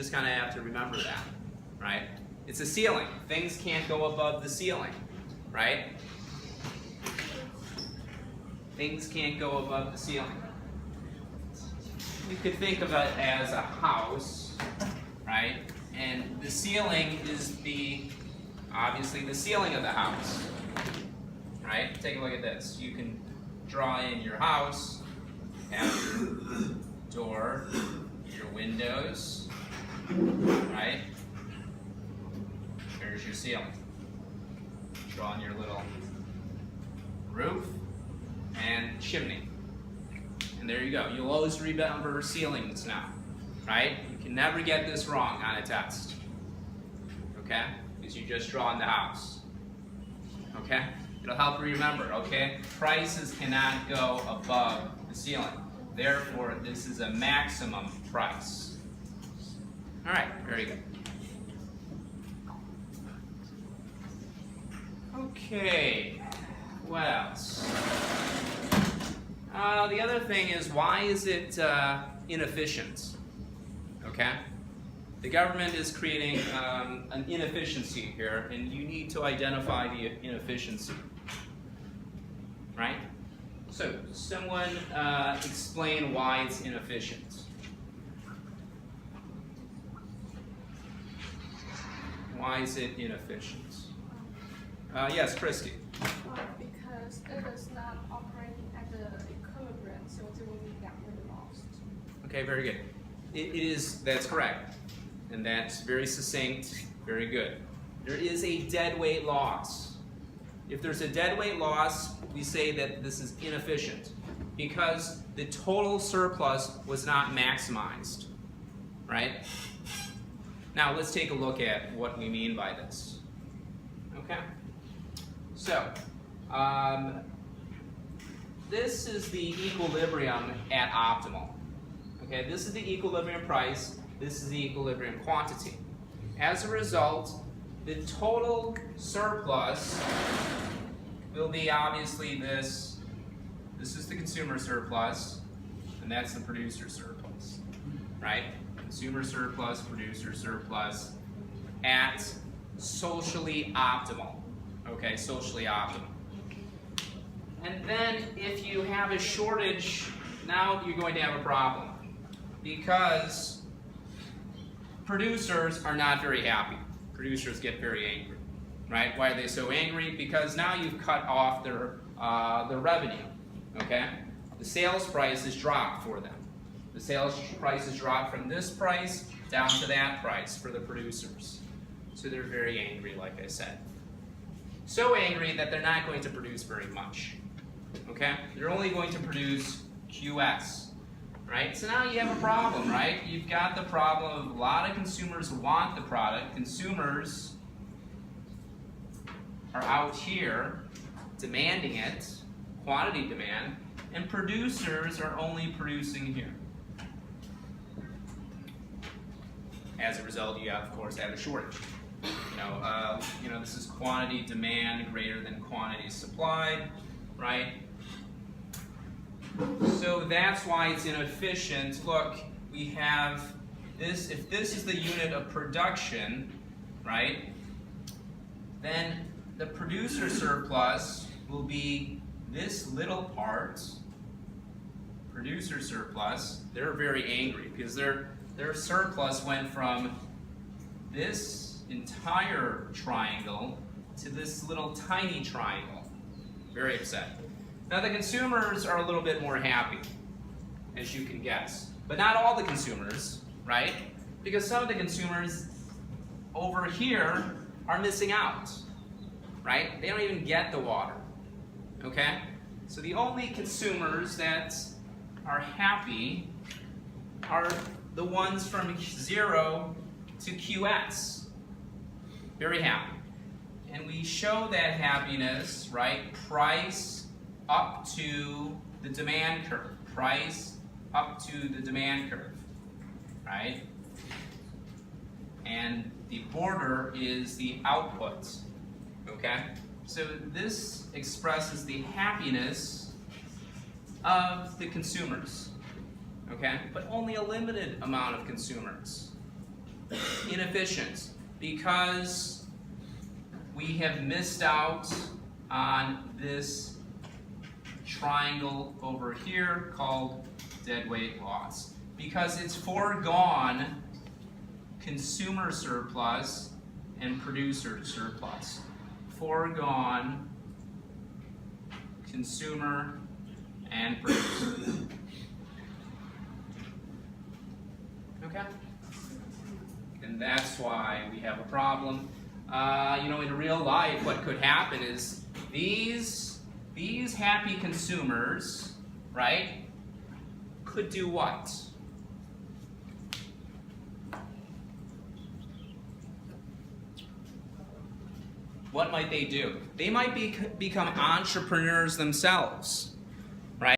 just kind of have to remember that, right? It's a ceiling. Things can't go above the ceiling, right? Things can't go above the ceiling. You could think of it as a house, right? And the ceiling is obviously the ceiling of the house, right? Take a look at this. You can draw in your house, have your door, your windows, right? There's your ceiling. Draw in your little roof and chimney. And there you go. You'll always remember ceilings now, right? You can never get this wrong on a test, okay? Because you just draw in the house, okay? It'll help you remember, okay? Prices cannot go above the ceiling. Therefore, this is a maximum price. All right, very good. Okay, what else? The other thing is, why is it inefficient? Okay? The government is creating an inefficiency here, and you need to identify the inefficiency. Right? So, someone explain why it's inefficient. Why is it inefficient? Yes, Christy. Because it is not operating at the equilibrium, so it will be get lost. Okay, very good. It is, that's correct. And that's very succinct, very good. There is a deadweight loss. If there's a deadweight loss, we say that this is inefficient because the total surplus was not maximized, right? Now let's take a look at what we mean by this. Okay? So, this is the equilibrium at optimal. Okay, this is the equilibrium price, this is the equilibrium quantity. As a result, the total surplus will be obviously this. This is the consumer surplus, and that's the producer surplus, right? Consumer surplus, producer surplus at socially optimal. Okay, socially optimal. And then if you have a shortage, now you're going to have a problem because producers are not very happy. Producers get very angry, right? Why are they so angry? Because now you've cut off their revenue, okay? The sales price has dropped for them. The sales price has dropped from this price down to that price for the producers. So they're very angry, like I said. So angry that they're not going to produce very much, okay? They're only going to produce QS, right? So now you have a problem, right? You've got the problem of a lot of consumers want the product. Consumers are out here demanding it, quantity demand, and producers are only producing here. As a result, you of course have a shortage. This is quantity demand greater than quantity supplied, right? So that's why it's inefficient. Look, we have this, if this is the unit of production, right, then the producer surplus will be this little part, producer surplus. They're very angry because their surplus went from this entire triangle to this little tiny triangle. Very upset. Now the consumers are a little bit more happy, as you can guess. But not all the consumers, right? Because some of the consumers over here are missing out, right? They don't even get the water, okay? So the only consumers that are happy are the ones from 0 to QS. Very happy. And we show that happiness, right? Price up to the demand curve. Price up to the demand curve, right? And the border is the output, okay? So this expresses the happiness of the consumers, okay? But only a limited amount of consumers, inefficient because we have missed out on this triangle over here called deadweight loss. Because it's foregone consumer surplus and producer surplus. Foregone consumer and producer. Okay? And that's why we have a problem. In real life, what could happen is these happy consumers, right, could do what? What might they do? They might become entrepreneurs themselves.